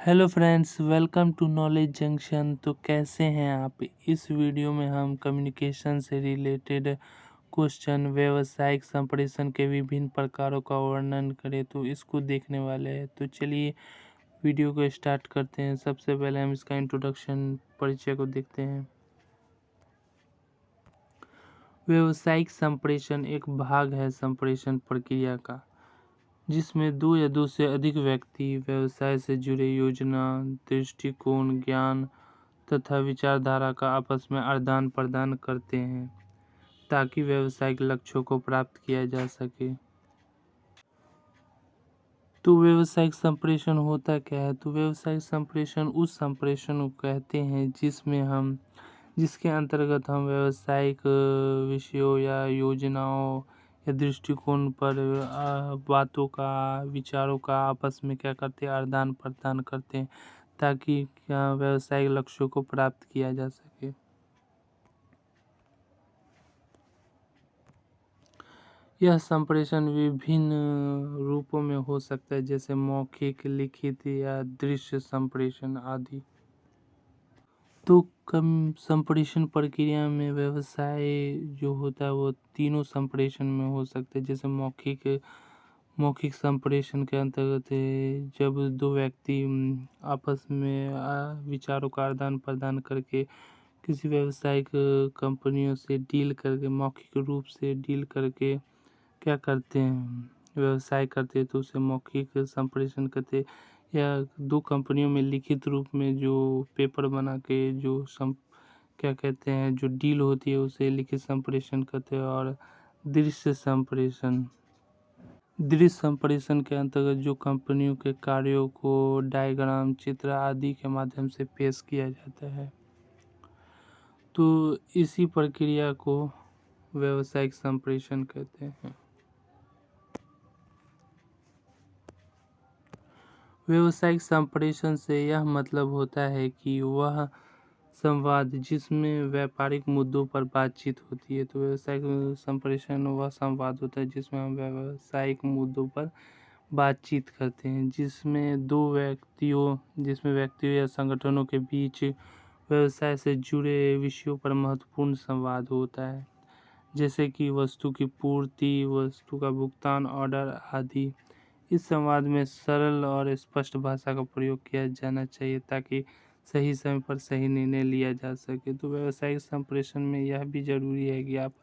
Hello friends, welcome to Knowledge Junction. तो कैसे हैं आप? इस वीडियो में हम कम्युनिकेशन से रिलेटेड क्वेश्चन, व्यावसायिक संप्रेषण के विभिन्न प्रकारों का वर्णन करें तो इसको देखने वाले हैं। तो चलिए वीडियो को स्टार्ट करते हैं। सबसे पहले हम इसका इंट्रोडक्शन, परिचय को देखते हैं। व्यावसायिक संप्रेषण एक भाग है संप्रेषण प्रक्रिया का, जिसमें दो या दो से अधिक व्यक्ति व्यवसाय से जुड़े योजना, दृष्टिकोण, ज्ञान तथा विचारधारा का आपस में आदान प्रदान करते हैं ताकि व्यावसायिक लक्ष्यों को प्राप्त किया जा सके। तो व्यावसायिक संप्रेषण होता क्या है? तो व्यावसायिक संप्रेषण उस संप्रेषण को कहते हैं जिसके अंतर्गत हम व्यावसायिक विषयों या योजनाओं या दृष्टिकोण पर बातों का, विचारों का आपस में क्या करते हैं, आदान प्रदान करते हैं ताकि व्यावसायिक लक्ष्यों को प्राप्त किया जा सके। यह संप्रेषण विभिन्न रूपों में हो सकता है, जैसे मौखिक, लिखित या दृश्य संप्रेषण आदि। तो कम संप्रेषण प्रक्रिया में व्यवसाय जो होता है वो तीनों संप्रेषण में हो सकते हैं। जैसे मौखिक संप्रेषण के अंतर्गत जब दो व्यक्ति आपस में विचारों का आदान प्रदान करके किसी व्यावसायिक कंपनियों से डील करके, मौखिक रूप से डील करके क्या करते हैं, व्यवसाय करते हैं, तो उसे मौखिक संप्रेषण कहते हैं। या दो कंपनियों में लिखित रूप में जो पेपर बना के क्या कहते हैं, जो डील होती है उसे लिखित संप्रेषण कहते हैं। और दृश्य संप्रेषण के अंतर्गत जो कंपनियों के कार्यों को डायग्राम, चित्र आदि के माध्यम से पेश किया जाता है, तो इसी प्रक्रिया को व्यावसायिक संप्रेषण कहते हैं। व्यावसायिक संप्रेषण से यह मतलब होता है कि वह संवाद जिसमें व्यापारिक मुद्दों पर बातचीत होती है। तो व्यावसायिक संप्रेषण वह संवाद होता है जिसमें हम व्यावसायिक मुद्दों पर बातचीत करते हैं, जिसमें व्यक्तियों या संगठनों के बीच व्यवसाय से जुड़े विषयों पर महत्वपूर्ण संवाद होता है, जैसे कि वस्तु की पूर्ति, वस्तु का भुगतान, ऑर्डर आदि। इस संवाद में सरल और स्पष्ट भाषा का प्रयोग किया जाना चाहिए ताकि सही समय पर सही निर्णय लिया जा सके। तो व्यावसायिक संप्रेषण में यह भी जरूरी है कि आप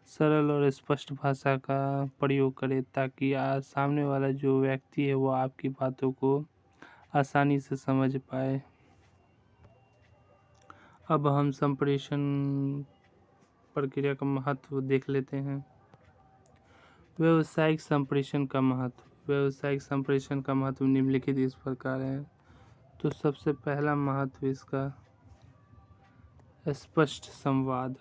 सरल और स्पष्ट भाषा का प्रयोग करें ताकि सामने वाला जो व्यक्ति है वो आपकी बातों को आसानी से समझ पाए। अब हम संप्रेषण प्रक्रिया का महत्व देख लेते हैं। व्यावसायिक संप्रेषण का महत्व निम्नलिखित इस प्रकार है। तो सबसे पहला महत्व इसका स्पष्ट संवाद।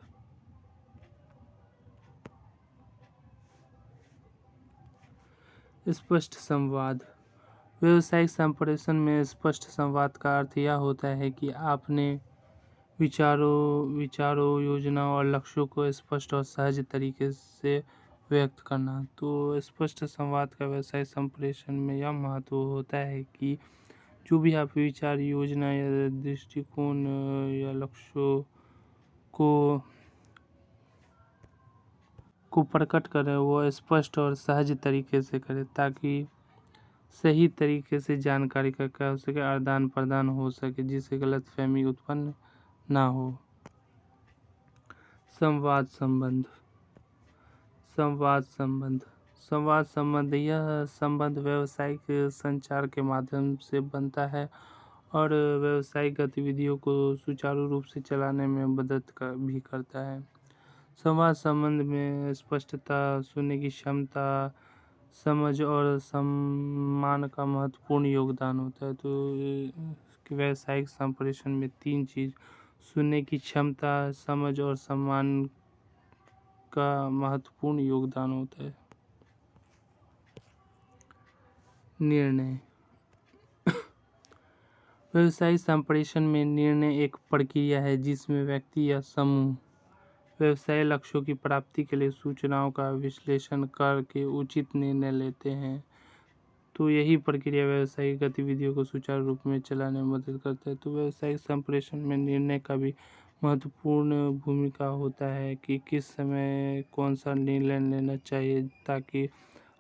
व्यावसायिक संप्रेषण में स्पष्ट संवाद का अर्थ यह होता है कि आपने विचारों, योजनाओं और लक्ष्यों को स्पष्ट और सहज तरीके से व्यक्त करना। तो स्पष्ट संवाद का व्यावसायिक संप्रेषण में यह महत्व होता है कि जो भी आप विचार, योजना या दृष्टिकोण या लक्ष्यों को प्रकट करें वो स्पष्ट और सहज तरीके से करें ताकि सही तरीके से जानकारी का क्या हो सके, आदान प्रदान हो सके, जिससे गलतफहमी उत्पन्न ना हो। संवाद संबंध यह संबंध व्यावसायिक संचार के माध्यम से बनता है और व्यावसायिक गतिविधियों को सुचारू रूप से चलाने में मदद भी करता है। संवाद संबंध में स्पष्टता, सुनने की क्षमता, समझ और सम्मान का महत्वपूर्ण योगदान होता है। तो व्यावसायिक संप्रेषण में तीन चीज, सुनने की क्षमता, समझ और सम्मान का महत्वपूर्ण योगदान होता है। निर्णय। व्यावसायिक संप्रेषण में निर्णय एक प्रक्रिया है जिसमें व्यक्ति या समूह व्यवसाय लक्ष्यों की प्राप्ति के लिए सूचनाओं का विश्लेषण करके उचित निर्णय लेते हैं। तो यही प्रक्रिया व्यावसायिक गतिविधियों को सुचारू रूप में चलाने में मदद करता है। तो व्यावसायिक संप्रेषण में निर्णय का भी महत्वपूर्ण भूमिका होता है कि किस समय कौन सा निर्णय लेना चाहिए ताकि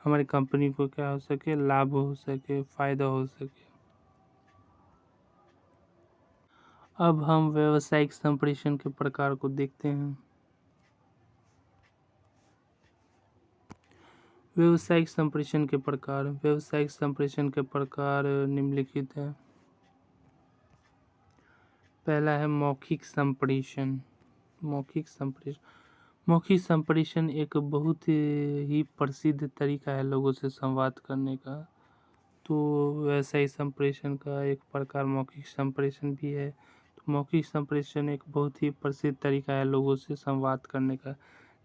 हमारी कंपनी को क्या हो सके, लाभ हो सके, फ़ायदा हो सके। अब हम व्यावसायिक संप्रेषण के प्रकार को देखते हैं। व्यावसायिक संप्रेषण के प्रकार। व्यावसायिक संप्रेषण के प्रकार निम्नलिखित हैं। पहला है मौखिक संप्रेषण। मौखिक संप्रेषण मौखिक संप्रेषण एक बहुत ही प्रसिद्ध तरीका है लोगों से संवाद करने का। तो व्यावसायिक संप्रेषण का एक प्रकार मौखिक संप्रेषण भी है। तो मौखिक संप्रेषण एक बहुत ही प्रसिद्ध तरीका है लोगों से संवाद करने का,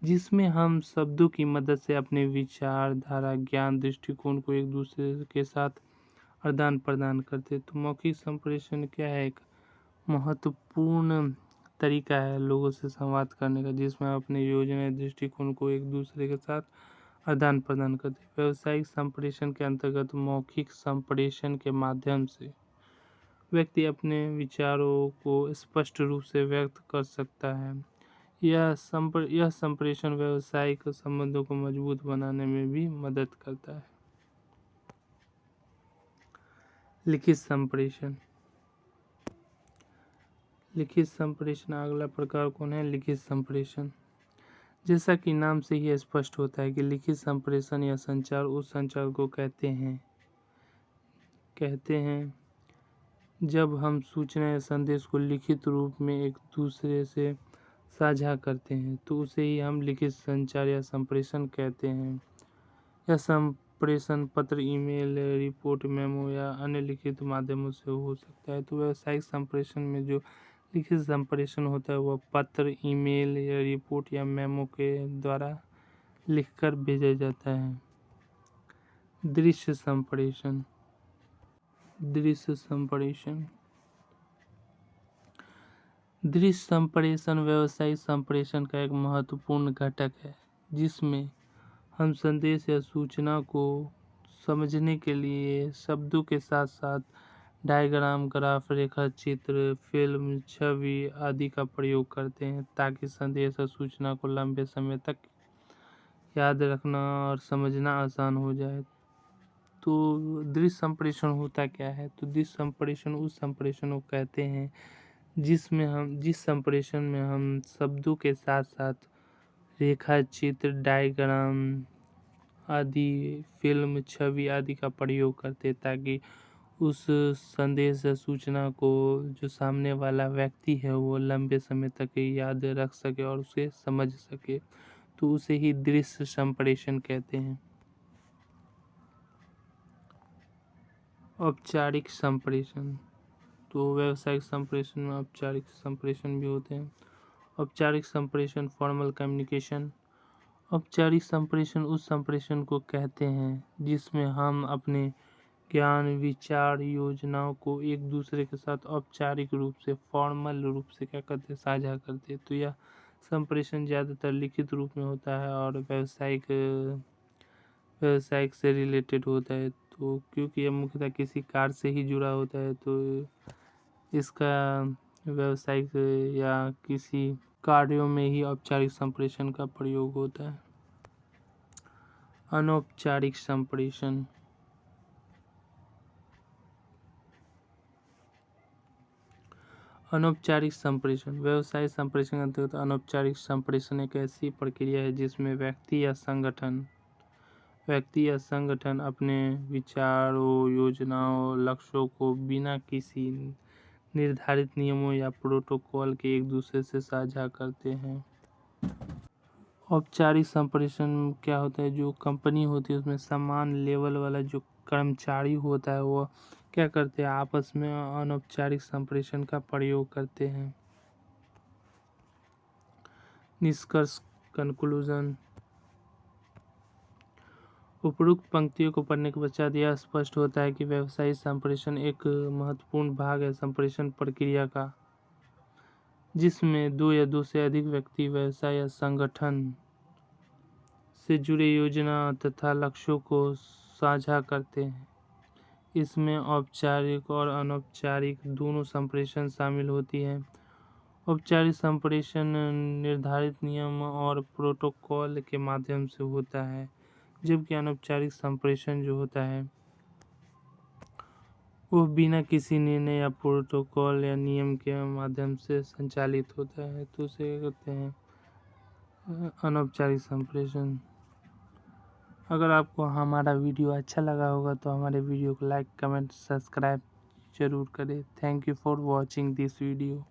जिसमें हम शब्दों की मदद से अपने विचार, धारा, ज्ञान, दृष्टिकोण को एक दूसरे के साथ आदान प्रदान करते। तो मौखिक संप्रेषण क्या है? एक महत्वपूर्ण तरीका है लोगों से संवाद करने का, जिसमें हम अपने योजना, दृष्टिकोण को एक दूसरे के साथ आदान प्रदान करते हैं। व्यावसायिक संप्रेषण के अंतर्गत मौखिक संप्रेषण के माध्यम से व्यक्ति अपने विचारों को स्पष्ट रूप से व्यक्त कर सकता है। यह संप्रेषण व्यावसायिक संबंधों को मजबूत बनाने में भी मदद करता है। लिखित संप्रेषण। लिखित संप्रेषण अगला प्रकार कौन है? लिखित संप्रेषण। जैसा कि नाम से ही स्पष्ट होता है कि लिखित संप्रेषण या संचार उस संचार को कहते हैं जब हम सूचना या संदेश को लिखित रूप में एक दूसरे से साझा करते हैं, तो उसे ही हम लिखित संचार या संप्रेषण कहते हैं। यह संप्रेषण पत्र, ईमेल, रिपोर्ट, मेमो या अन्य लिखित माध्यमों से हो सकता है। तो व्यावसायिक संप्रेषण में जो लिखित संप्रेषण होता है वह पत्र, ईमेल या रिपोर्ट या मेमो के द्वारा लिखकर भेजा जाता है। दृश्य संप्रेषण। दृश्य संप्रेषण। दृश्य संप्रेषण व्यावसायिक संप्रेषण का एक महत्वपूर्ण घटक है, जिसमें हम संदेश या सूचना को समझने के लिए शब्दों के साथ साथ डायग्राम, ग्राफ, रेखाचित्र, फिल्म, छवि आदि का प्रयोग करते हैं ताकि संदेश और सूचना को लंबे समय तक याद रखना और समझना आसान हो जाए। तो दृश्य संप्रेषण होता क्या है? तो दृश्य संप्रेषण उस संप्रेषण को कहते हैं जिस संप्रेषण में हम शब्दों के साथ साथ रेखाचित्र, डायग्राम आदि, फिल्म, छवि आदि का प्रयोग करते ताकि उस संदेश या सूचना को जो सामने वाला व्यक्ति है वो लंबे समय तक याद रख सके और उसे समझ सके। तो उसे ही दृश्य संप्रेषण कहते हैं। औपचारिक संप्रेषण। तो व्यावसायिक संप्रेषण में औपचारिक संप्रेषण भी होते हैं। औपचारिक संप्रेषण, फॉर्मल कम्युनिकेशन। औपचारिक संप्रेषण उस संप्रेषण को कहते हैं जिसमें हम अपने ज्ञान, विचार, योजनाओं को एक दूसरे के साथ औपचारिक रूप से, फॉर्मल रूप से क्या करते, साझा करते। तो यह संप्रेषण ज़्यादातर लिखित रूप में होता है और व्यावसायिक से रिलेटेड होता है। तो क्योंकि यह मुख्यतः किसी कार्य से ही जुड़ा होता है, तो इसका व्यावसायिक या किसी कार्यों में ही औपचारिक संप्रेषण का प्रयोग होता है। अनौपचारिक संप्रेषण। अनौपचारिक संप्रेषण। व्यावसायिक संप्रेषण के अंतर्गत अनौपचारिक संप्रेषण एक ऐसी प्रक्रिया है जिसमें व्यक्ति या संगठन अपने विचारों, योजनाओं, लक्ष्यों को बिना किसी निर्धारित नियमों या प्रोटोकॉल के एक दूसरे से साझा करते हैं। औपचारिक संप्रेषण क्या होता है? जो कंपनी होती है उसमें समान लेवल वाला जो कर्मचारी होता है वो क्या करते हैं, आपस में अनौपचारिक संप्रेषण का प्रयोग करते हैं। निष्कर्ष, कंक्लूजन। उपरोक्त पंक्तियों को पढ़ने के पश्चात यह स्पष्ट होता है कि व्यावसायिक संप्रेषण एक महत्वपूर्ण भाग है संप्रेषण प्रक्रिया का, जिसमें दो या दो से अधिक व्यक्ति, व्यवसाय या संगठन से जुड़े योजना तथा लक्ष्यों को साझा करते हैं। इसमें औपचारिक और अनौपचारिक दोनों संप्रेषण शामिल होती हैं। औपचारिक संप्रेषण निर्धारित नियम और प्रोटोकॉल के माध्यम से होता है, जबकि अनौपचारिक संप्रेषण जो होता है वो बिना किसी निर्णय या प्रोटोकॉल या नियम के माध्यम से संचालित होता है, तो उसे कहते हैं अनौपचारिक संप्रेषण। अगर आपको हमारा वीडियो अच्छा लगा होगा तो हमारे वीडियो को लाइक, कमेंट, सब्सक्राइब जरूर करें। Thank you for watching this video.